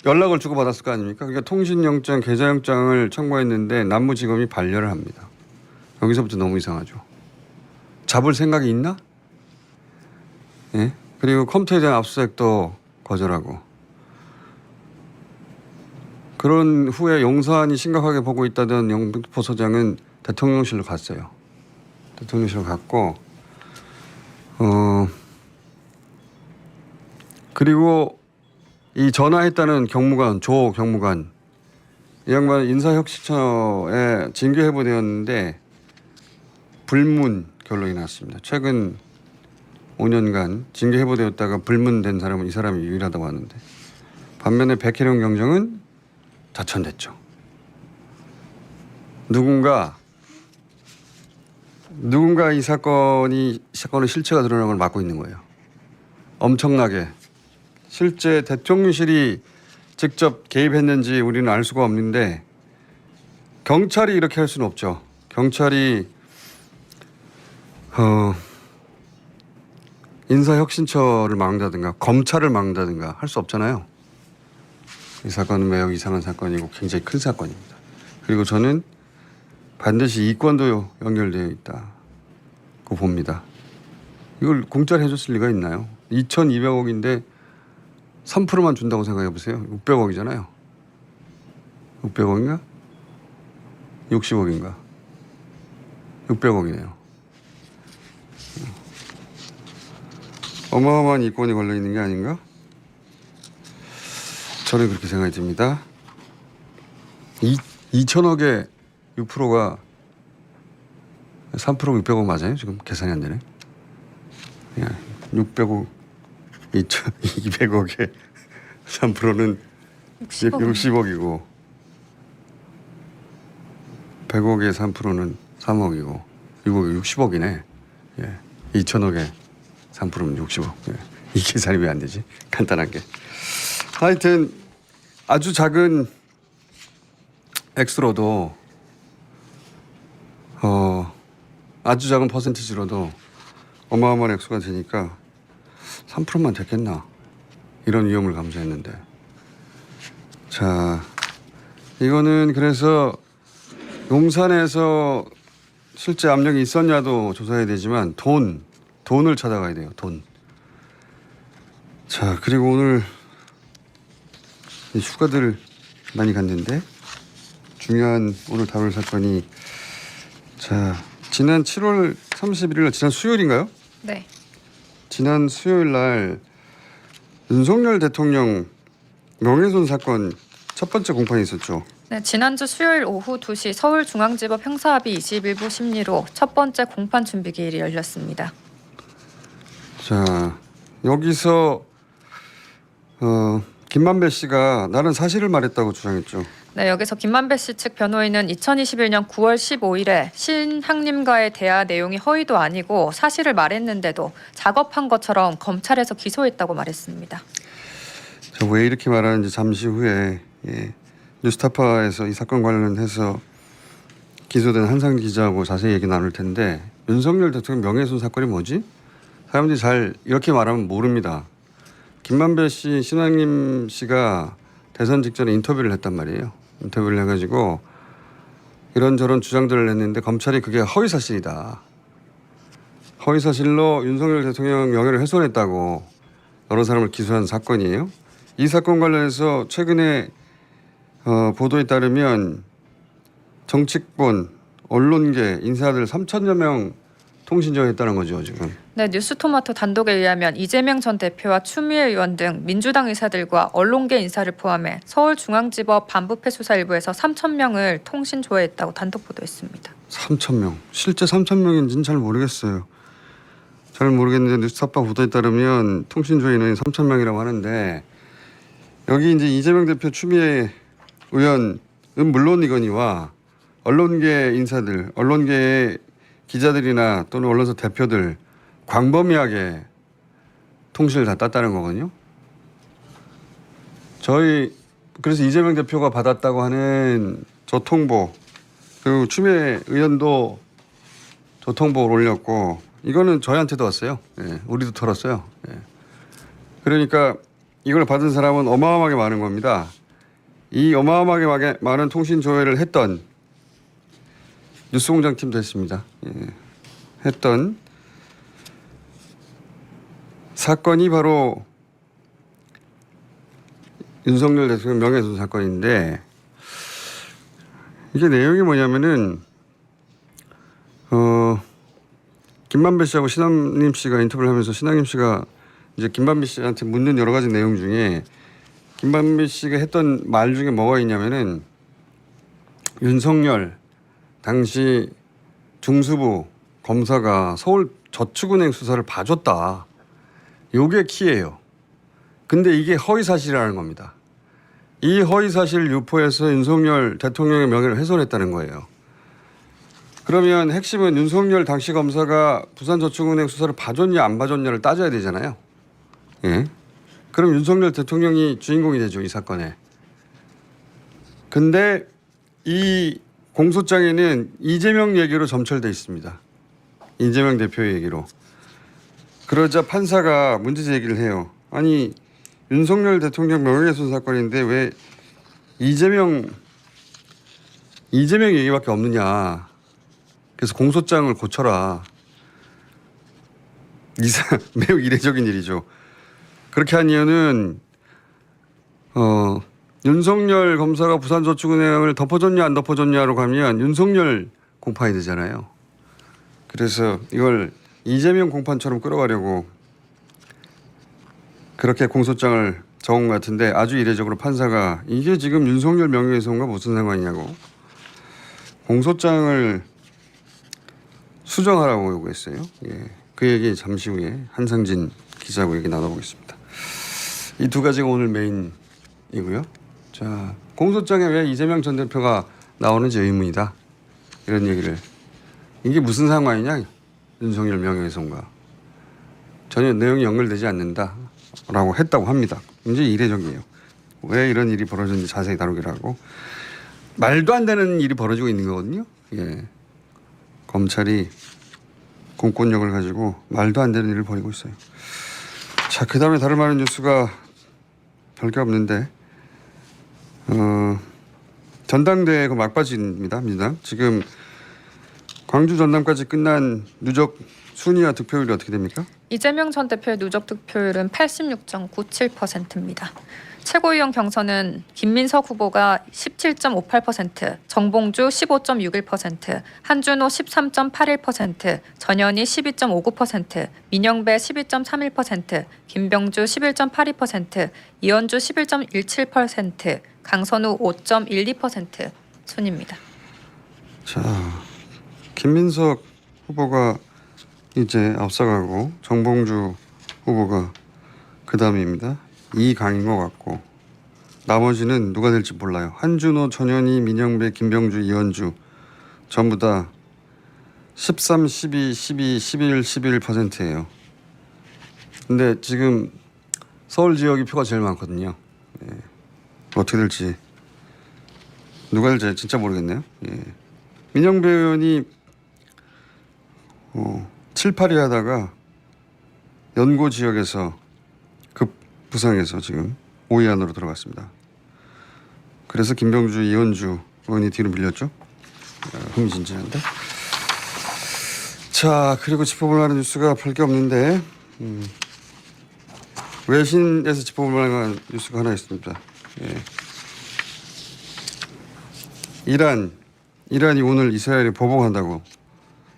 연락을 주고받았을 거 아닙니까? 그러니까 통신영장, 계좌영장을 청구했는데 남부지검이 반려를 합니다. 여기서부터 너무 이상하죠. 잡을 생각이 있나? 예? 그리고 컴퓨터에 대한 압수수색도 거절하고. 그런 후에 용산이 심각하게 보고 있다던 영등포 소장은 대통령실로 갔어요. 대통령실로 갔고 그리고 이 전화했다는 경무관, 조 경무관 이 양반 인사혁신처에 징계해부되었는데 불문 결론이 났습니다. 최근 5년간 징계해부되었다가 불문된 사람은 이 사람이 유일하다고 하는데 반면에 백혜령 경정은 자천됐죠. 누군가 이 사건의 실체가 드러나는 걸 막고 있는 거예요. 엄청나게. 실제 대통령실이 직접 개입했는지 우리는 알 수가 없는데 경찰이 이렇게 할 수는 없죠. 경찰이 인사혁신처를 막는다든가 검찰을 막는다든가 할 수 없잖아요. 이 사건은 매우 이상한 사건이고 굉장히 큰 사건입니다. 그리고 저는 반드시 이권도 연결되어 있다고 봅니다. 이걸 공짜로 해줬을 리가 있나요? 2,200억인데 3%만 준다고 생각해 보세요. 600억이잖아요. 600억인가? 60억인가? 600억이네요. 어마어마한 이권이 걸려있는 게 아닌가? 저는 그렇게 생각이 듭니다. 2천억에 6%가 3% 600억 맞아요? 지금 계산이 안 되네. 600억 200억에 3%는 60억이고 100억에 3%는 3억이고 이거 60억이네. 2천억에 3%는 60억. 이 계산이 왜 안 되지? 간단한 게. 하여튼 아주 작은 액수로도 아주 작은 퍼센티지로도 어마어마한 액수가 되니까 3%만 됐겠나 이런 위험을 감수했는데 자 이거는 그래서 용산에서 실제 압력이 있었냐도 조사해야 되지만 돈을 찾아가야 돼요. 돈. 자 그리고 오늘 휴가들 많이 갔는데 중요한 오늘 다룰 사건이 자 지난 7월 31일 날 지난 수요일인가요? 네. 지난 수요일 날 윤석열 대통령 명예훼손 사건 첫 번째 공판이 있었죠. 네, 지난주 수요일 오후 2시 서울중앙지법 형사합의 21부 심리로 첫 번째 공판 준비 기일이 열렸습니다. 자 여기서 김만배 씨가 나는 사실을 말했다고 주장했죠. 네, 여기서 김만배 씨 측 변호인은 2021년 9월 15일에 신학님과의 대화 내용이 허위도 아니고 사실을 말했는데도 작업한 것처럼 검찰에서 기소했다고 말했습니다. 저 왜 이렇게 말하는지 잠시 후에 뉴스타파에서 이 사건 관련해서 기소된 한상 기자하고 자세히 얘기 나눌 텐데 윤석열 대통령 명예훼손 사건이 뭐지? 사람들이 잘 이렇게 말하면 모릅니다. 김만배 씨, 신학님 씨가 대선 직전에 인터뷰를 했단 말이에요. 인터뷰를 해가지고 이런저런 주장들을 했는데 검찰이 그게 허위사실이다. 허위사실로 윤석열 대통령 명예를 훼손했다고 여러 사람을 기소한 사건이에요. 이 사건 관련해서 최근에 보도에 따르면 정치권, 언론계 인사들 3천여 명 통신조회했다는 거죠 지금. 네, 뉴스토마토 단독에 의하면 이재명 전 대표와 추미애 의원 등 민주당 의사들과 언론계 인사를 포함해 서울중앙지법 반부패 수사 일부에서 3,000명을 통신 조회했다고 단독 보도했습니다. 3,000명. 실제 3,000명인지는 잘 모르겠어요. 잘 모르겠는데 뉴스타파 보도에 따르면 통신 조회는 3,000명이라고 하는데 여기 이제 이재명 대표 추미애 의원은 물론이거니와 언론계 인사들, 언론계의 기자들이나 또는 언론사 대표들 광범위하게 통신을 다 땄다는 거거든요. 저희 그래서 이재명 대표가 받았다고 하는 저통보 그리고 추미애 의원도 저통보를 올렸고 이거는 저희한테도 왔어요. 우리도 털었어요. 그러니까 이걸 받은 사람은 어마어마하게 많은 겁니다. 이 어마어마하게 많은 통신 조회를 했던 뉴스공장 팀도 했습니다. 예. 했던 사건이 바로 윤석열 대통령 명예훼손 사건인데 이게 내용이 뭐냐면은 김만배 씨하고 신한림 씨가 인터뷰를 하면서 신한림 씨가 이제 김만배 씨한테 묻는 여러 가지 내용 중에 김만배 씨가 했던 말 중에 뭐가 있냐면은 윤석열 당시 중수부 검사가 서울 저축은행 수사를 봐줬다. 요게 키예요. 근데 이게 허위사실이라는 겁니다. 이 허위사실 유포해서 윤석열 대통령의 명예를 훼손했다는 거예요. 그러면 핵심은 윤석열 당시 검사가 부산저축은행 수사를 봐줬냐 안 봐줬냐를 따져야 되잖아요. 예. 그럼 윤석열 대통령이 주인공이 되죠, 이 사건에. 근데 이 공소장에는 이재명 얘기로 점철돼 있습니다. 이재명 대표의 얘기로. 그러자 판사가 문제 제기를 해요. 아니 윤석열 대통령 명예훼손 사건인데 왜 이재명 얘기밖에 없느냐. 그래서 공소장을 고쳐라. 매우 이례적인 일이죠. 그렇게 한 이유는 윤석열 검사가 부산저축은행을 덮어줬냐 안 덮어줬냐로 가면 윤석열 공판이 되잖아요. 그래서 이걸 이재명 공판처럼 끌어가려고 그렇게 공소장을 적은 것 같은데 아주 이례적으로 판사가 이게 지금 윤석열 명예훼손과 무슨 상관이냐고 공소장을 수정하라고 요구했어요. 예. 그 얘기 잠시 후에 한상진 기자하고 얘기 나눠보겠습니다. 이 두 가지가 오늘 메인이고요. 자, 공소장에 왜 이재명 전 대표가 나오는지 의문이다. 이런 얘기를. 이게 무슨 상관이냐? 윤석열 명예훼손과. 전혀 내용이 연결되지 않는다라고 했다고 합니다. 굉장히 이례적이에요. 왜 이런 일이 벌어졌는지 자세히 다루기로 하고. 말도 안 되는 일이 벌어지고 있는 거거든요. 예. 검찰이 공권력을 가지고 말도 안 되는 일을 벌이고 있어요. 자, 그 다음에 다를 만한 뉴스가 별게 없는데 전당대회 그 막바지입니다. 민주당. 지금 광주 전남까지 끝난 누적 순위와 득표율이 어떻게 됩니까? 이재명 전 대표의 누적 득표율은 86.97%입니다. 최고위원 경선은 김민석 후보가 17.58%, 정봉주 15.61%, 한준호 13.81%, 전현희 12.59%, 민영배 12.31%, 김병주 11.82%, 이현주 11.17%, 강선우 5.12% 순입니다. 자, 김민석 후보가 이제 앞서가고 정봉주 후보가 그 다음입니다. 이강인 것 같고 나머지는 누가 될지 몰라요. 한준호, 전현희, 민영배, 김병주, 이현주 전부 다 13, 12, 12, 11, 11%예요. 근데 지금 서울 지역이 표가 제일 많거든요. 예. 어떻게 될지 누가 될지 진짜 모르겠네요. 예. 민영배 의원이 7, 8위 하다가 연고 지역에서 부상해서 지금 5위 안으로 들어갔습니다. 그래서 김병주, 이현주 의원이 뒤로 밀렸죠. 흥미진진한데. 자, 그리고 짚어볼 만한 뉴스가 별게 없는데 외신에서 짚어볼 만한 뉴스가 하나 있습니다. 예. 이란이 오늘 이스라엘에 보복한다고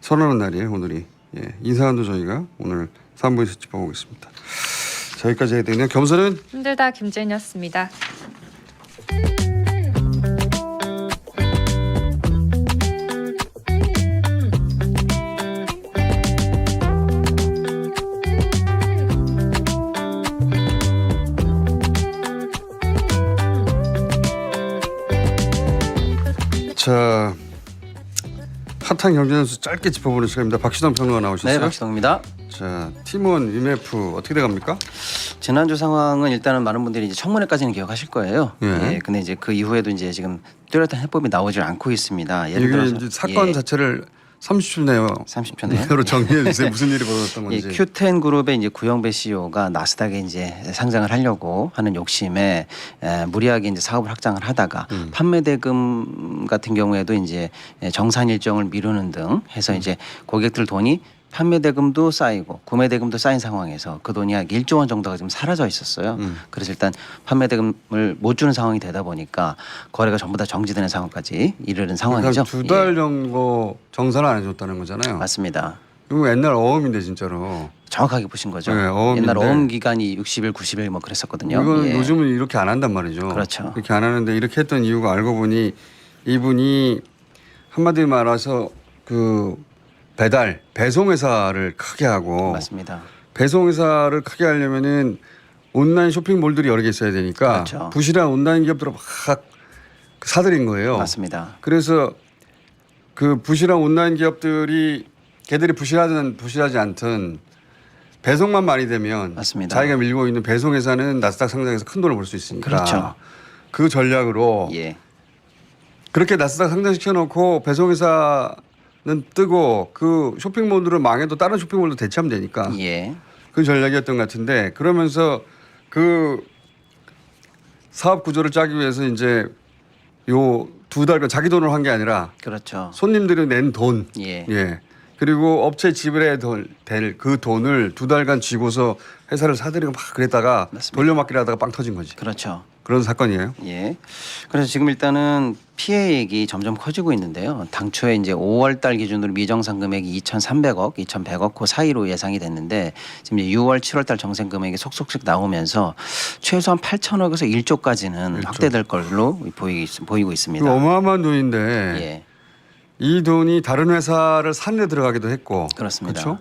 선언한 날이에요. 오늘이. 예. 이 사안도 저희가 오늘 3부에서 짚어보겠습니다. 여기까지 해야 되네요. 겸손은 힘들다 김재인이었습니다. 자, 핫한 경제 뉴스 짧게 짚어보는 시간입니다. 박시동 평론가 나오셨어요? 네, 박시동입니다. 자, 팀원 위메프 어떻게 돼갑니까? 지난주 상황은 일단은 많은 분들이 이제 청문회까지는 기억하실 거예요. 예. 예. 근데 이제 그 이후에도 이제 지금 뚜렷한 해법이 나오질 않고 있습니다. 예를 이게 들어서 이제 사건 예. 자체를 30초 내요. 30초 내요. 내로 정리해 주세요. 무슨 일이 벌어졌던 이 건지. Q10 그룹의 이제 구영배 CEO가 나스닥에 이제 상장을 하려고 하는 욕심에 무리하게 이제 사업을 확장을 하다가 판매 대금 같은 경우에도 이제 정산 일정을 미루는 등 해서 이제 고객들 돈이 판매 대금도 쌓이고 구매 대금도 쌓인 상황에서 그 돈이 약 1조 원 정도가 지금 사라져 있었어요. 그래서 일단 판매 대금을 못 주는 상황이 되다 보니까 거래가 전부 다 정지되는 상황까지 이르는 상황이죠. 두 달 정도 정산을 안 해줬다는 거잖아요. 맞습니다. 이거 옛날 어음인데 진짜로. 정확하게 보신 거죠. 네, 어음인데. 옛날 어음 기간이 60일, 90일 뭐 그랬었거든요. 이건 예. 요즘은 이렇게 안 한단 말이죠. 그렇죠. 이렇게 안 하는데 이렇게 했던 이유가 알고 보니 이분이 한마디로 말해서 그 배송 회사를 크게 하고 맞습니다. 배송 회사를 크게 하려면은 온라인 쇼핑몰들이 여러 개 있어야 되니까 그렇죠. 부실한 온라인 기업들을 막 사들인 거예요. 맞습니다. 그래서 그 부실한 온라인 기업들이 걔들이 부실하든 부실하지 않든 배송만 많이 되면 맞습니다. 자기가 밀고 있는 배송 회사는 나스닥 상장에서 큰 돈을 벌 수 있으니까 그렇죠. 그 전략으로 예. 그렇게 나스닥 상장시켜 놓고 배송 회사는 뜨고 그 쇼핑몰들은 망해도 다른 쇼핑몰도 대체하면 되니까 예. 그 전략이었던 것 같은데 그러면서 그 사업 구조를 짜기 위해서 이제 요 2달간 자기 돈으로 한 게 아니라 그렇죠. 손님들이 낸 돈, 예. 예. 그리고 업체 지불해야 될 그 돈을 2달간 쥐고서 회사를 사들이고 막 그랬다가 맞습니다. 돌려막기를 하다가 빵 터진 거지. 그렇죠. 그런 사건이에요. 예. 그래서 지금 일단은 피해액이 점점 커지고 있는데요. 당초에 이제 5월 달 기준으로 미정산 금액이 2,300억, 2,100억 그 사이로 예상이 됐는데 지금 이제 6월, 7월 달 정산 금액이 속속씩 나오면서 최소한 8천억에서 1조까지는 1조. 확대될 걸로 보이고 있습니다. 그 어마어마한 돈인데 예. 이 돈이 다른 회사를 사는 데 들어가기도 했고 그렇습니다. 그렇죠?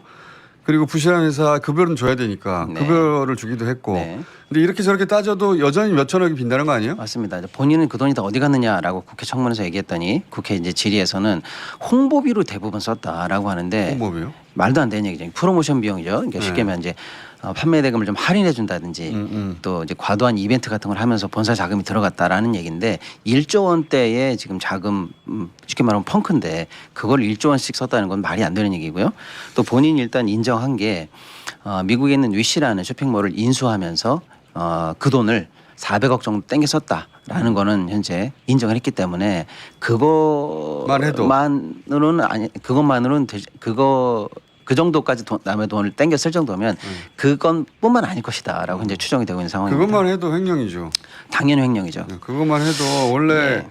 그리고 부실한 회사 급여는 줘야 되니까 네. 급여를 주기도 했고 네. 근데 이렇게 저렇게 따져도 여전히 몇 천억이 빈다는 거 아니에요? 맞습니다. 본인은 그 돈이 다 어디 갔느냐라고 국회 청문회에서 얘기했더니 국회 이제 질의에서는 홍보비로 대부분 썼다라고 하는데 홍보비요? 말도 안 되는 얘기죠. 프로모션 비용이죠. 그러니까 쉽게 말하면 이제 판매 대금을 좀 할인해 준다든지 또 이제 과도한 이벤트 같은 걸 하면서 본사 자금이 들어갔다라는 얘기인데 1조 원대의 지금 자금 쉽게 말하면 펑크인데 그걸 1조 원씩 썼다는 건 말이 안 되는 얘기고요. 또 본인이 일단 인정한 게 미국에 있는 위시라는 쇼핑몰을 인수하면서 그 돈을 400억 정도 땡겨 썼다라는 거는 현재 인정을 했기 때문에 그것만으로는 아니 그것만으로는 그 정도까지 남의 돈을 땡겨 쓸 정도면 그건뿐만 아닐 것이다라고 현재 추정이 되고 있는 상황입니다. 그것만 해도 횡령이죠. 당연히 횡령이죠. 그것만 해도 원래 네.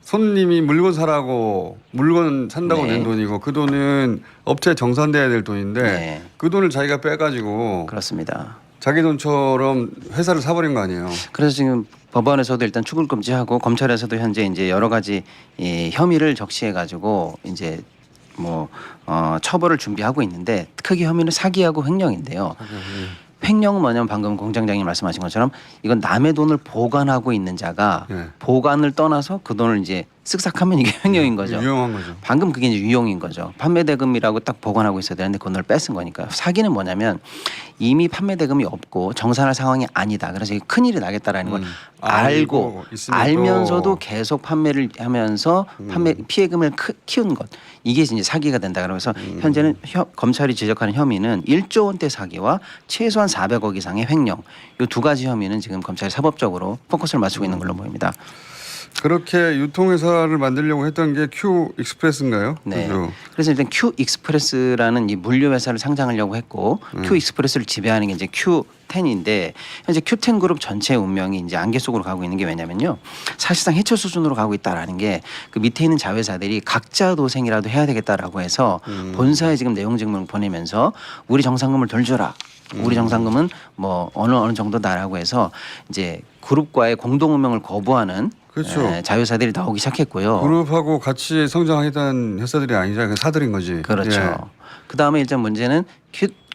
손님이 물건 사라고 물건 산다고 네. 낸 돈이고 그 돈은 업체에 정산돼야 될 돈인데 네. 그 돈을 자기가 빼가지고 그렇습니다. 자기 돈처럼 회사를 사버린 거 아니에요. 그래서 지금 법원에서도 일단 출국 금지하고 검찰에서도 현재 이제 여러 가지 이 혐의를 적시해 가지고 이제 뭐 처벌을 준비하고 있는데 크게 혐의는 사기하고 횡령인데요. 횡령은 뭐냐면 방금 공장장님 말씀하신 것처럼 이건 남의 돈을 보관하고 있는 자가 네. 보관을 떠나서 그 돈을 이제 쓱싹하면 이게 횡령인 거죠. 유용한 거죠. 방금 그게 이제 유용인 거죠. 판매 대금이라고 딱 보관하고 있어야 되는데 그 돈을 뺏은 거니까요. 사기는 뭐냐면 이미 판매 대금이 없고 정산할 상황이 아니다. 그래서 이게 큰일이 나겠다라는 걸 알고 있으면 알면서도 또 계속 판매를 하면서 판매 피해금을 키운 것 이게 이제 사기가 된다. 그러면서 현재는 검찰이 지적하는 혐의는 1조 원대 사기와 최소한 400억 이상의 횡령 이 두 가지 혐의는 지금 검찰이 사법적으로 포커스를 맞추고 있는 걸로 보입니다. 그렇게 유통회사를 만들려고 했던 게 큐 익스프레스인가요? 네. 그죠? 그래서 일단 큐 익스프레스라는 이 물류 회사를 상장하려고 했고 큐 익스프레스를 지배하는 게 이제 Q10인데 현재 Q10 그룹 전체 운명이 이제 안개 속으로 가고 있는 게 왜냐면요. 사실상 해체 수준으로 가고 있다라는 게 그 밑에 있는 자회사들이 각자 도생이라도 해야 되겠다라고 해서 본사에 지금 내용 증명을 보내면서 우리 정상금을 덜 줘라. 우리 정상금은 뭐 어느 정도다라고 해서 이제 그룹과의 공동 운명을 거부하는 그렇죠. 자회사들이 나오기 시작했고요. 그룹하고 같이 성장하겠다는 회사들이 아니라 그냥 사들인 거지. 그렇죠. 예. 그 다음에 일단 문제는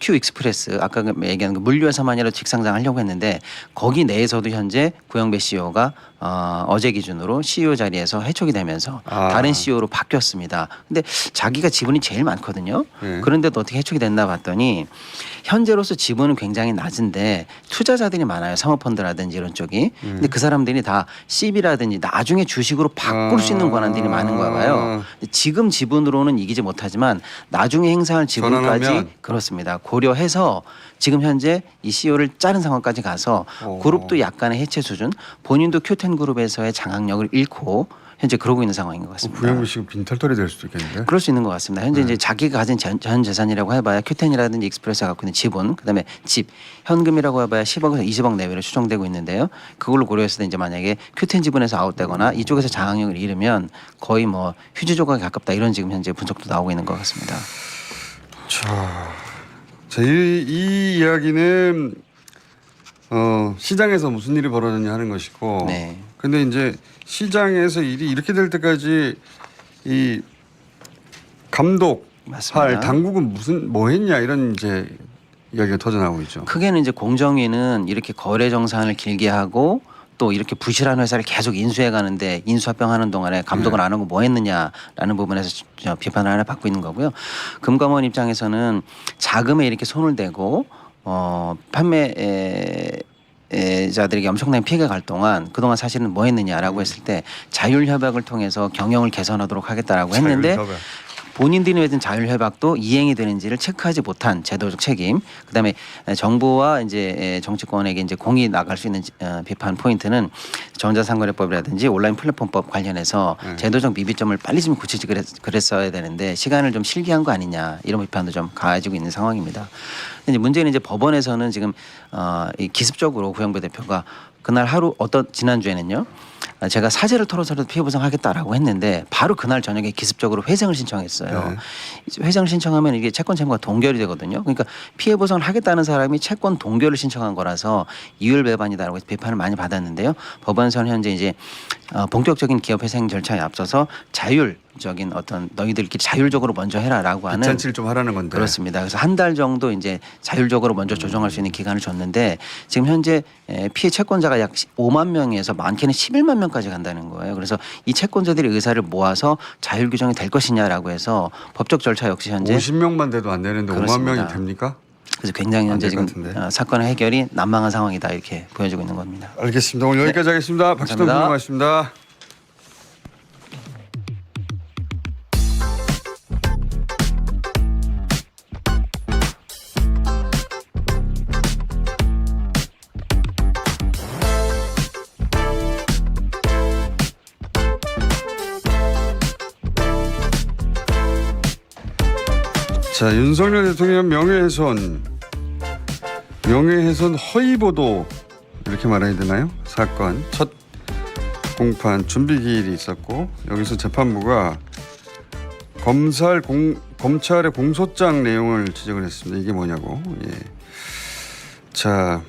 큐 익스프레스 아까 얘기한 그 물류회사만이라도 직상장하려고 했는데 거기 내에서도 현재 구영배 CEO가 어제 기준으로 CEO 자리에서 해촉이 되면서 다른 CEO로 바뀌었습니다. 근데 자기가 지분이 제일 많거든요. 그런데도 어떻게 해촉이 됐나 봤더니 현재로서 지분은 굉장히 낮은데 투자자들이 많아요. 사모펀드라든지 이런 쪽이. 근데 그 사람들이 다 CB라든지 나중에 주식으로 바꿀 수 있는 권한들이 많은 거야 봐요. 지금 지분으로는 이기지 못하지만 나중에 행사할 지분까지 전환하면. 그렇습니다. 고려해서 지금 현재 이 CEO를 자른 상황까지 가서 그룹도 약간의 해체 수준, 본인도 큐텐 그룹에서의 장악력을 잃고 현재 그러고 있는 상황인 것 같습니다. 구영배 씨가 빈털털이 될 수도 있겠는데. 그럴 수 있는 것 같습니다. 현재 이제 자기가 가진 전 재산이라고 해봐야 큐텐이라든지 익스프레스가 갖고 있는 지분, 그다음에 집, 현금이라고 해봐야 10억에서 20억 내외로 추정되고 있는데요. 그걸로 고려했을 때 이제 만약에 큐텐 지분에서 아웃되거나 이쪽에서 장악력을 잃으면 거의 뭐 휴지 조각에 가깝다 이런 지금 현재 분석도 나오고 있는 것 같습니다. 자, 이 이야기는 시장에서 무슨 일이 벌어졌냐 하는 것이고, 네. 근데 이제 시장에서 일이 이렇게 될 때까지 이 감독할 맞습니다. 당국은 뭐 했냐 이런 이제 이야기가 터져나오고 있죠. 크게는 이제 공정위는 이렇게 거래 정산을 길게 하고 또 이렇게 부실한 회사를 계속 인수해 가는데 인수합병하는 동안에 감독을 안 하고 뭐 했느냐라는 부분에서 비판을 하나 받고 있는 거고요. 금감원 입장에서는 자금에 이렇게 손을 대고 판매자들에게 엄청난 피해가 갈 동안 그동안 사실은 뭐 했느냐라고 했을 때 자율협약을 통해서 경영을 개선하도록 하겠다라고 했는데 자율협약. 본인들이 맺은 자율협약도 이행이 되는지를 체크하지 못한 제도적 책임, 그다음에 정부와 이제 정치권에게 이제 공이 나갈 수 있는 비판 포인트는 전자상거래법이라든지 온라인 플랫폼법 관련해서 제도적 미비점을 빨리 좀 고치지 그랬어야 되는데 시간을 좀 실기한 거 아니냐 이런 비판도 좀 가해지고 있는 상황입니다. 근데 이제 문제는 이제 법원에서는 지금 이 기습적으로 구영배 대표가 그날 하루 지난주에는요. 제가 사죄를 털어서라도 피해 보상하겠다라고 했는데 바로 그날 저녁에 기습적으로 회생을 신청했어요. 회생을 신청하면 이게 채권 채무가 동결이 되거든요. 그러니까 피해 보상을 하겠다는 사람이 채권 동결을 신청한 거라서 이율 배반이다라고 해서 비판을 많이 받았는데요. 법원에서는 현재 이제 본격적인 기업 회생 절차에 앞서서 자율적인 어떤 너희들끼리 자율적으로 먼저 해라라고 하는 빗잔치를 좀 하라는 건데. 그렇습니다. 그래서 한 달 정도 이제 자율적으로 먼저 조정할 수 있는 기간을 줬는데 지금 현재 피해 채권자가 약 5만 명에서 많게는 11만 명까지 간다는 거예요. 그래서 이 채권자들의 의사를 모아서 자율 규정이 될 것이냐라고 해서 법적 절차 역시 현재 50명만 돼도 안 되는데 그렇습니다. 5만 명이 됩니까? 그래서 굉장히 현재 안될것 지금 같은데. 사건의 해결이 난망한 상황이다 이렇게 보여지고 있는 겁니다. 알겠습니다. 오늘 여기까지 하겠습니다. 박지동 감사합니다. 고맙습니다. 자, 윤석열 대통령 명예훼손 허위보도 이렇게 말해야 되나요? 사건 첫 공판 준비 기일이 있었고 여기서 재판부가 검찰의 공소장 내용을 지적을 했습니다. 이게 뭐냐고. 예. 자,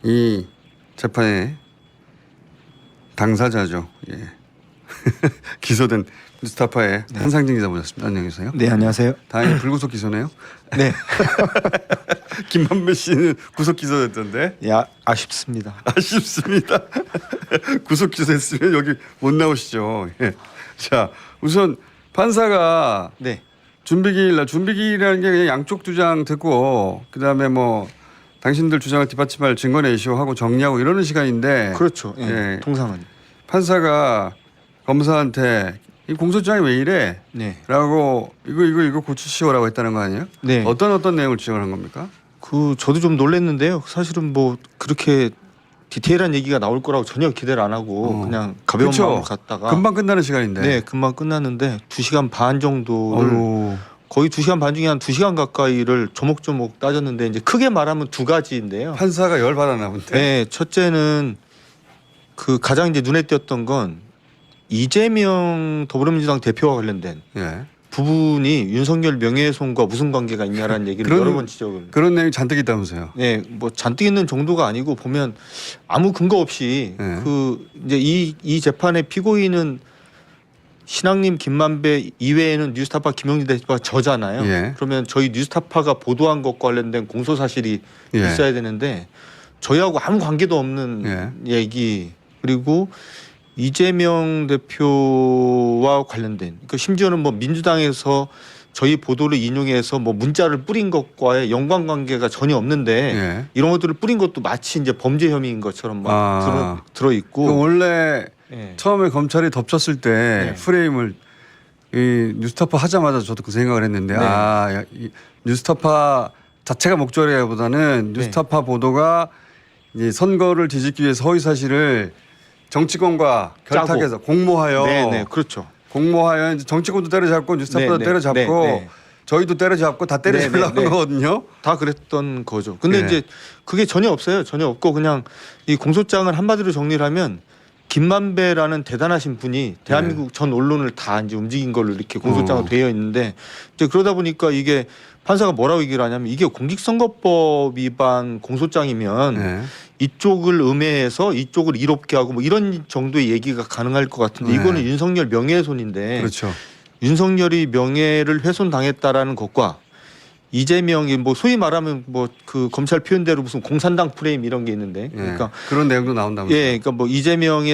이 재판의 당사자죠. 예. 기소된 뉴스타파의 한상진 기자 모셨습니다. 안녕하세요. 네, 안녕하세요. 다행히 불구속 기소네요. 네. 김만배 씨는 구속 기소됐던데. 야, 아쉽습니다. 아쉽습니다. 구속 기소했으면 여기 못 나오시죠. 예. 자, 우선 판사가 네. 준비기일이라는 게 그냥 양쪽 주장 듣고 그다음에 뭐 당신들 주장을 뒷받침할 증거 내시오하고 정리하고 이러는 시간인데. 그렇죠. 예. 예. 통상은. 판사가 검사한테 이 공소장이 왜 이래? 네. 라고 이거 고치시오라고 했다는 거 아니에요? 네. 어떤 내용을 지적을 한 겁니까? 저도 좀 놀랐는데요. 사실은 뭐 그렇게 디테일한 얘기가 나올 거라고 전혀 기대를 안 하고 그냥 가벼운 그쵸? 마음으로 갔다가 금방 끝나는 시간인데. 네, 금방 끝났는데 2시간 반 정도를 어휴. 거의 2시간 반 중에 한 2시간 가까이를 조목조목 따졌는데 이제 크게 말하면 두 가지인데요. 판사가 열 받았나 본데. 네, 첫째는 그 가장 이제 눈에 띄었던 건 이재명 더불어민주당 대표와 관련된 예. 부분이 윤석열 명예훼손과 무슨 관계가 있냐라는 얘기를 여러 번 지적을. 그런 내용이 잔뜩 있다면서요. 네, 뭐 잔뜩 있는 정도가 아니고 보면 아무 근거 없이 네. 그 이제 이 재판의 피고인은 신앙님 김만배 이외에는 뉴스타파 김용진 대표가 저잖아요. 예. 그러면 저희 뉴스타파가 보도한 것과 관련된 공소 사실이 예. 있어야 되는데 저희하고 아무 관계도 없는 얘기 그리고 이재명 대표와 관련된 그러니까 심지어는 뭐 민주당에서 저희 보도를 인용해서 뭐 문자를 뿌린 것과의 연관관계가 전혀 없는데 예. 이런 것들을 뿌린 것도 마치 이제 범죄 혐의인 것처럼 막 들어 있고 그 원래 예. 처음에 검찰이 덮쳤을 때 네. 프레임을 이 뉴스타파 하자마자 저도 그 생각을 했는데 네. 이 뉴스타파 자체가 목적이라기보다는 네. 뉴스타파 보도가 이 선거를 뒤집기 위해서 허위 사실을 정치권과 결탁해서 공모하여 네네 그렇죠. 공모하여 이제 정치권도 때려잡고 뉴스타파도 네, 네, 때려잡고 네, 네. 저희도 때려잡고 다 때려잡으려고 네, 네, 네. 거거든요. 다 그랬던 거죠. 근데 네. 이제 그게 전혀 없어요. 전혀 없고 그냥 이 공소장을 한마디로 정리를 하면 김만배라는 대단하신 분이 대한민국 전 언론을 다 이제 움직인 걸로 이렇게 공소장으로 되어 있는데 이제 그러다 보니까 이게 판사가 뭐라고 얘기를 하냐면 이게 공직선거법 위반 공소장이면 네. 이쪽을 음해해서 이쪽을 이롭게 하고 뭐 이런 정도의 얘기가 가능할 것 같은데 네. 이거는 윤석열 명예훼손인데 그렇죠. 윤석열이 명예를 훼손당했다라는 것과 이재명이 뭐 소위 말하면 뭐 그 검찰 표현대로 무슨 공산당 프레임 이런 게 있는데 예. 그러니까 그런 내용도 나온다면서요. 예 그러니까 뭐 이재명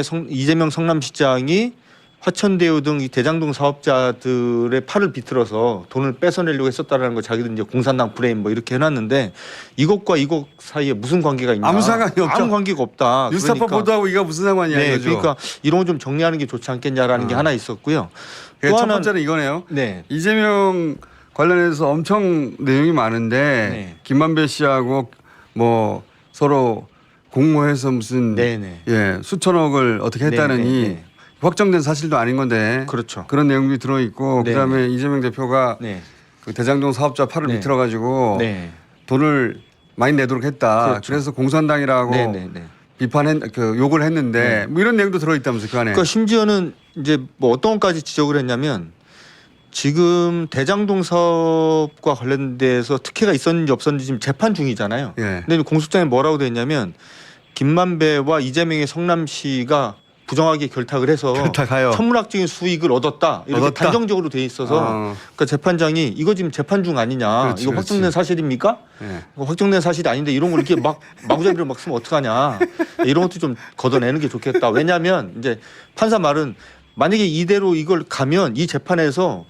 성남시장이 화천대유 등 이 대장동 사업자들의 팔을 비틀어서 돈을 뺏어내려고 했었다라는 거 자기들 이제 공산당 프레임 뭐 이렇게 해놨는데 이것과 이것 사이에 무슨 관계가 있냐? 아무 상관이 없죠. 아무 관계가 없다. 뉴스타파 그러니까, 보도하고 이가 무슨 상관이야 네, 이거죠. 그러니까 이런 거 좀 정리하는 게 좋지 않겠냐라는 게 하나 있었고요. 첫 하나는- 번째는 이거네요. 네. 이재명 관련해서 엄청 내용이 많은데 네. 김만배 씨하고 뭐 서로 공모해서 무슨 네네. 예 수천억을 어떻게 했다느니 네네. 확정된 사실도 아닌 건데 그렇죠. 그런 내용이 들어 있고 네네. 그다음에 이재명 대표가 네. 그 대장동 사업자 팔을 네. 비틀어 가지고 네. 돈을 많이 내도록 했다. 그렇죠. 그래서 공산당이라고 네네네. 비판했 그 욕을 했는데 네. 뭐 이런 내용도 들어 있다면서 그 안에. 그러니까 심지어는 이제 뭐 어떤 것까지 지적을 했냐면 지금 대장동 사업과 관련돼서 특혜가 있었는지 없었는지 지금 재판 중이잖아요. 예. 근데 공소장에 뭐라고 돼 있냐면 김만배와 이재명의 성남시가 부정하게 결탁을 해서 결탁하여. 천문학적인 수익을 얻었다 이렇게 얻었다. 단정적으로 돼 있어서 그러니까 재판장이 이거 지금 재판 중 아니냐 그렇지, 이거 확정된 그렇지. 사실입니까? 예. 이거 확정된 사실이 아닌데 이런 걸 이렇게 막 마구잡이로 막 쓰면 어떡하냐 이런 것도 좀 걷어내는 게 좋겠다. 왜냐하면 이제 판사 말은 만약에 이대로 이걸 가면 이 재판에서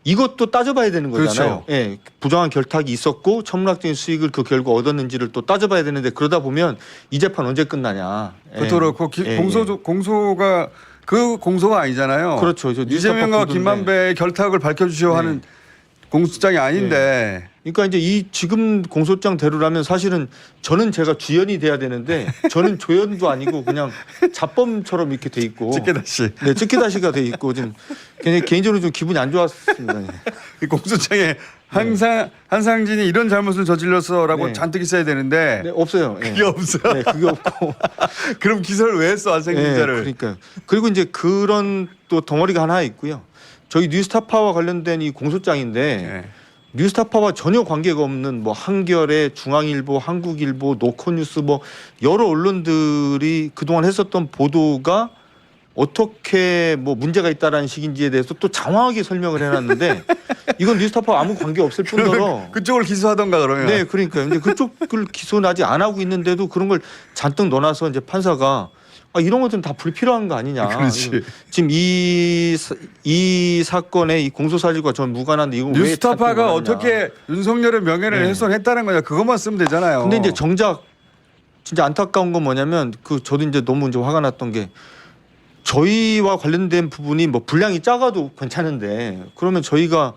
이것도 따져봐야 되는 거잖아요. 그렇죠. 예, 부정한 결탁이 있었고 천문학적인 수익을 그 결과 얻었는지를 또 따져봐야 되는데 그러다 보면 이 재판 언제 끝나냐. 예. 그것도 그렇고 예, 공소가 그 공소가 아니잖아요. 그렇죠. 저 뉴스타파 이재명과 보도인데. 김만배의 결탁을 밝혀주시오 네. 하는 공소장이 아닌데 그러니까 이제 이 지금 공소장대로라면 사실은 저는 제가 주연이 돼야 되는데 저는 조연도 아니고 그냥 잡범처럼 이렇게 돼 있고 찌개다시 네, 찌개다시가 돼 있고 좀 개인적으로 좀 기분이 안 좋았습니다. 예. 이 공소장에 항상 한상진이 이런 잘못을 저질렀어라고 네. 잔뜩 있어야 되는데 네, 없어요. 예. 그게 없어요. 네, 그게 없고. 그럼 기사를 왜 했어 한상진 기자를? 그러니까 그리고 이제 그런 또 덩어리가 하나 있고요. 저희 뉴스타파와 관련된 이 공소장인데 예. 뉴스타파와 전혀 관계가 없는 뭐 한겨레, 중앙일보, 한국일보, 노컷뉴스 뭐 여러 언론들이 그동안 했었던 보도가 어떻게 뭐 문제가 있다라는 식인지에 대해서 또 장황하게 설명을 해놨는데 이건 뉴스타파와 아무 관계 없을 뿐더러 그쪽을 기소하던가 그러면. 네, 그러니까요. 이제 그쪽을 기소는 아직 안 하고 있는데도 그런 걸 잔뜩 넣어놔서 이제 판사가 이런 것들은 다 불필요한 거 아니냐. 그렇지. 지금 이 사건의 이 공소사실과 전 무관한데 이거 왜 뉴스타파가 잔뜩 넣어놨냐. 어떻게 윤석열의 명예를 네. 훼손했다는 거냐. 그것만 쓰면 되잖아요. 근데 이제 정작 진짜 안타까운 건 뭐냐면 그 저도 이제 너무 이제 화가 났던 게 저희와 관련된 부분이 뭐 분량이 작아도 괜찮은데 그러면 저희가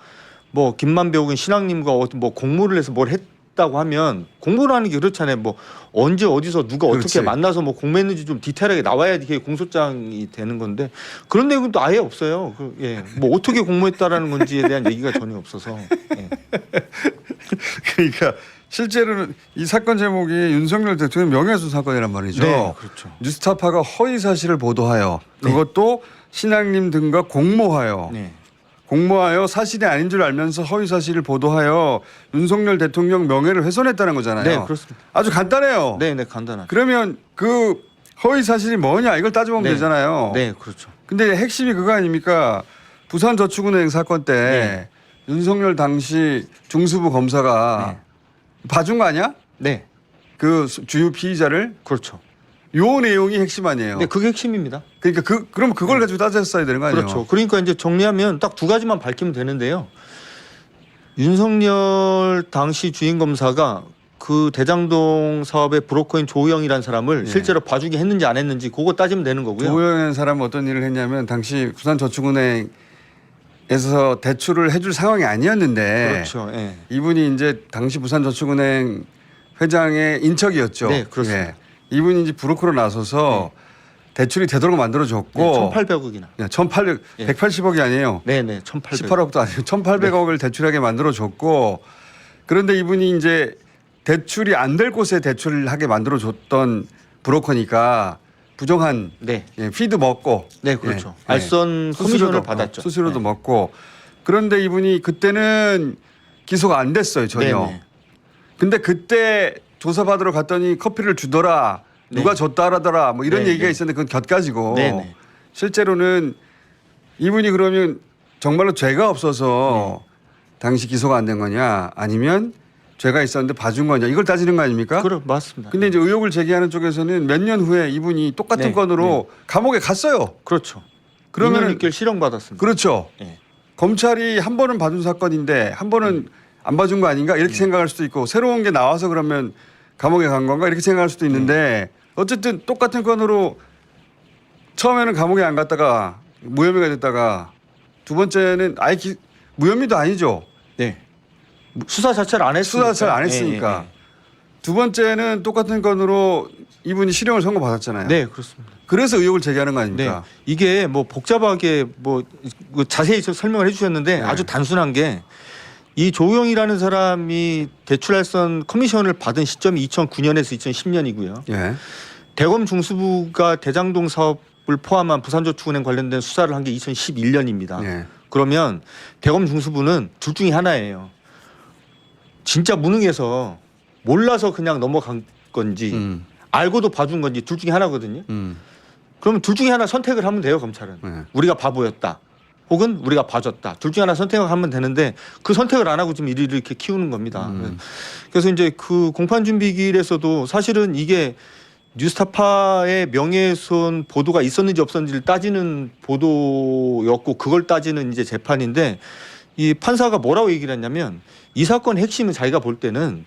뭐 김만배 혹은 신앙님과 뭐 공모를 해서 뭘 했다고 하면 공모를 하는 게 그렇잖아요. 뭐 언제 어디서 누가 그렇지. 어떻게 만나서 뭐 공모했는지 좀 디테일하게 나와야 이게 공소장이 되는 건데 그런 내용은 또 아예 없어요. 예. 뭐 어떻게 공모했다라는 건지에 대한 얘기가 전혀 없어서. 예. 그러니까 실제로는 이 사건 제목이 윤석열 대통령 명예훼손 사건이란 말이죠. 네, 그렇죠. 뉴스타파가 허위 사실을 보도하여 그것도 신앙님 등과 공모하여 네. 공모하여 사실이 아닌 줄 알면서 허위 사실을 보도하여 윤석열 대통령 명예를 훼손했다는 거잖아요. 네, 그렇습니다. 아주 간단해요. 네, 네, 간단하죠. 그러면 그 허위 사실이 뭐냐 이걸 따져보면 네. 되잖아요. 네, 그렇죠. 근데 핵심이 그거 아닙니까? 부산저축은행 사건 때 윤석열 당시 중수부 검사가 봐준 거 아니야? 네, 그 주요 피의자를 그렇죠. 요 내용이 핵심 아니에요. 네, 그게 핵심입니다. 그러니까 그럼 그걸 가지고 따졌어야 되는 거 아니에요? 그렇죠. 그러니까 이제 정리하면 딱 두 가지만 밝히면 되는데요. 윤석열 당시 주임 검사가 그 대장동 사업의 브로커인 조우영이라는 사람을 예. 실제로 봐주게 했는지 안 했는지 그거 따지면 되는 거고요. 조우영이라는 사람은 어떤 일을 했냐면 당시 부산저축은행에서 대출을 해줄 상황이 아니었는데 그렇죠. 예. 이분이 이제 당시 부산저축은행 회장의 인척이었죠. 네, 그렇습니다. 예. 이분이 이제 브로커로 나서서 대출이 되도록 만들어줬고 1,800억이나. 1,800, 예. 180억이 아니에요. 네네, 1,800억. 18억도 아니고 1,800억을 대출하게 만들어줬고 그런데 이분이 이제 대출이 안 될 곳에 대출을 하게 만들어줬던 브로커니까 부정한 네, 예, 피드 먹고 네, 그렇죠. 예, 알선 커미션을 받았죠. 수수료도 네. 먹고 그런데 이분이 그때는 기소가 안 됐어요 전혀. 네네. 근데 그때 조사받으러 갔더니 커피를 주더라. 누가 네. 줬다 하더라. 뭐 이런 네, 얘기가 네. 있었는데 그건 곁가지고 네네. 실제로는 이분이 그러면 정말로 죄가 없어서 당시 기소가 안 된 거냐 아니면 죄가 있었는데 봐준 거냐 이걸 따지는 거 아닙니까? 그래, 맞습니다. 근데 이제 의혹을 제기하는 쪽에서는 몇 년 후에 이분이 똑같은 네, 건으로 감옥에 갔어요. 그렇죠. 그러면은 그러면 6개월 실형 받았습니다. 그렇죠. 예. 검찰이 한 번은 봐준 사건인데 한 번은 안 봐준 거 아닌가 이렇게 생각할 수도 있고 새로운 게 나와서 그러면 감옥에 간 건가 이렇게 생각할 수도 있는데 어쨌든 똑같은 건으로 처음에는 감옥에 안 갔다가 무혐의가 됐다가 두 번째는 아예 무혐의도 아니죠. 네. 수사 자체를 안 했으니까. 수사 자체를 안 했으니까. 예, 예. 두 번째는 똑같은 건으로 이분이 실형을 선고받았잖아요. 네, 그렇습니다. 그래서 의혹을 제기하는 거 네, 아닙니까? 이게 뭐 복잡하게 뭐 자세히 설명을 해주셨는데 네. 아주 단순한 게 이 조우영이라는 사람이 대출할선 커미션을 받은 시점이 2009년에서 2010년이고요. 예. 대검 중수부가 대장동 사업을 포함한 부산저축은행 관련된 수사를 한 게 2011년입니다. 예. 그러면 대검 중수부는 둘 중에 하나예요. 진짜 무능해서 몰라서 그냥 넘어간 건지 알고도 봐준 건지 둘 중에 하나거든요. 그러면 둘 중에 하나 선택을 하면 돼요, 검찰은. 네. 우리가 바보였다. 혹은 우리가 봐줬다. 둘 중에 하나 선택을 하면 되는데 그 선택을 안 하고 지금 일을 이렇게 키우는 겁니다. 그래서 이제 그 공판준비기일에서도 사실은 이게 뉴스타파의 명예훼손 보도가 있었는지 없었는지를 따지는 보도였고 그걸 따지는 이제 재판인데 이 판사가 뭐라고 얘기를 했냐면 이 사건의 핵심은 자기가 볼 때는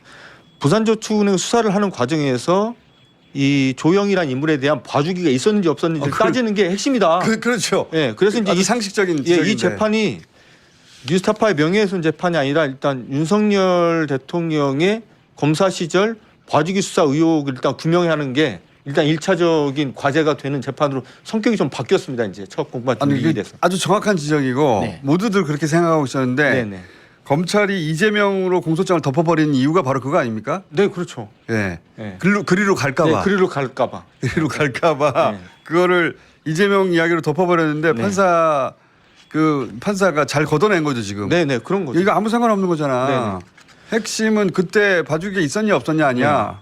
부산저축은행 수사를 하는 과정에서 이 조영이라는 인물에 대한 봐주기가 있었는지 없었는지를 따지는 게 핵심이다. 그렇죠. 예, 그래서 이제 아주 이 상식적인 예, 지적인데. 이 재판이 뉴스타파의 명예훼손 재판이 아니라 일단 윤석열 대통령의 검사 시절 봐주기 수사 의혹을 일단 규명하는 게 일단 1차적인 과제가 되는 재판으로 성격이 좀 바뀌었습니다. 이제 첫 공판 아니, 준비에 이게 대해서. 아주 정확한 지적이고 네. 모두들 그렇게 생각하고 있었는데 네네. 검찰이 이재명으로 공소장을 덮어버리는 이유가 바로 그거 아닙니까? 네, 그렇죠. 예. 네. 그리로 갈까봐. 네, 그리로 갈까봐. 그리로 갈까봐 네. 그거를 이재명 이야기로 덮어버렸는데 네. 판사가 잘 걷어낸 거죠 지금. 네네, 그런 거죠. 이거 아무 상관없는 거잖아. 핵심은 그때 봐주기가 있었냐 없었냐 아니야.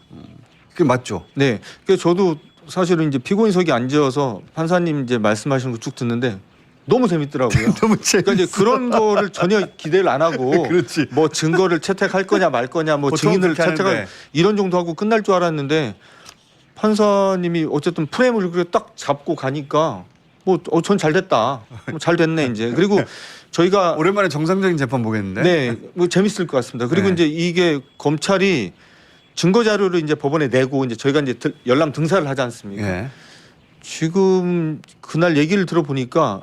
그게 맞죠. 네, 그래서 저도 사실은 이제 피고인석에 앉아서 판사님 이제 말씀하시는 거 쭉 듣는데 너무 재밌더라고요. 너무 그러니까 이제 그런 거를 전혀 기대를 안 하고 그렇지. 뭐 증거를 채택할 거냐 말 거냐 뭐 보통 증인을 그렇게 채택할 하는데. 이런 정도 하고 끝날 줄 알았는데 판사님이 어쨌든 프레임을 그렇게 딱 잡고 가니까 뭐 전 잘 됐다. 뭐 잘 됐네 이제. 그리고 저희가 오랜만에 정상적인 재판 보겠는데. 네, 뭐 재밌을 것 같습니다. 그리고 네. 이제 이게 검찰이 증거 자료를 이제 법원에 내고 이제 저희가 이제 열람 등사를 하지 않습니까? 예. 지금 그날 얘기를 들어보니까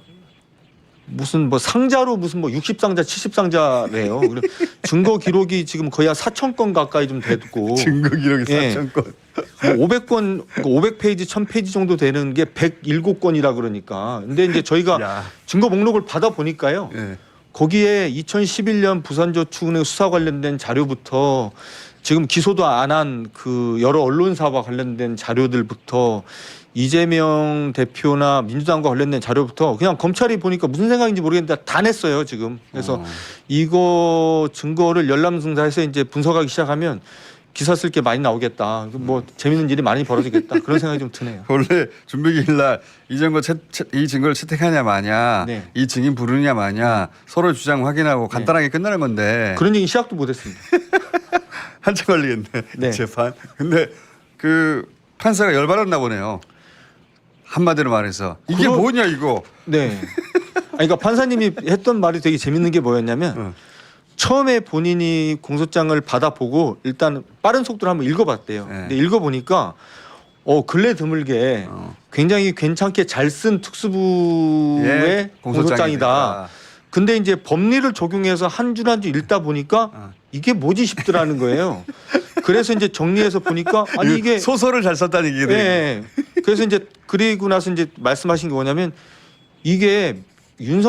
무슨 뭐 상자로 무슨 뭐 60상자, 70상자래요. 증거 기록이 지금 거의 한 4,000건 가까이 좀 됐고 증거 기록이 예. 4,000건. 뭐 500건, 500페이지, 1000페이지 정도 되는 게 107건이라 그러니까. 근데 이제 저희가 야. 증거 목록을 받아 보니까요. 예. 거기에 2011년 부산저축은행 수사 관련된 자료부터 지금 기소도 안 한 그 여러 언론사와 관련된 자료들부터 이재명 대표나 민주당과 관련된 자료부터 그냥 검찰이 보니까 무슨 생각인지 모르겠는데 다 냈어요 지금. 그래서 이거 증거를 열람승사해서 이제 분석하기 시작하면 기사 쓸 게 많이 나오겠다. 뭐 재밌는 일이 많이 벌어지겠다. 그런 생각이 좀 드네요. 원래 준비기일 날 이 증거를 채택하냐 마냐, 네. 이 증인 부르냐 마냐, 서로 주장 확인하고 간단하게 끝나는 건데 그런 얘기 시작도 못했습니다. 한참 걸리겠네. 네. 재판. 근데 그 판사가 열받았나 보네요. 한마디로 말해서 이게 그럼- 뭐냐 이거. 네. 아니, 그러니까 판사님이 했던 말이 되게 재밌는 게 뭐였냐면 처음에 본인이 공소장을 받아보고 일단 빠른 속도로 한번 읽어봤대요. 네. 근데 읽어보니까 근래 드물게 굉장히 괜찮게 잘 쓴 특수부의 예, 공소장이다. 근데 이제 법리를 적용해서 한 줄 한 줄 읽다 보니까 이게 뭐지 싶더라는 거예요. 그래서 이제 정리해서 보니까 아니 이게 소설을 잘 썼다는 얘기네. 예. 그래서 이제 그리고 나서 이제 말씀하신 게 뭐냐면 이게 윤석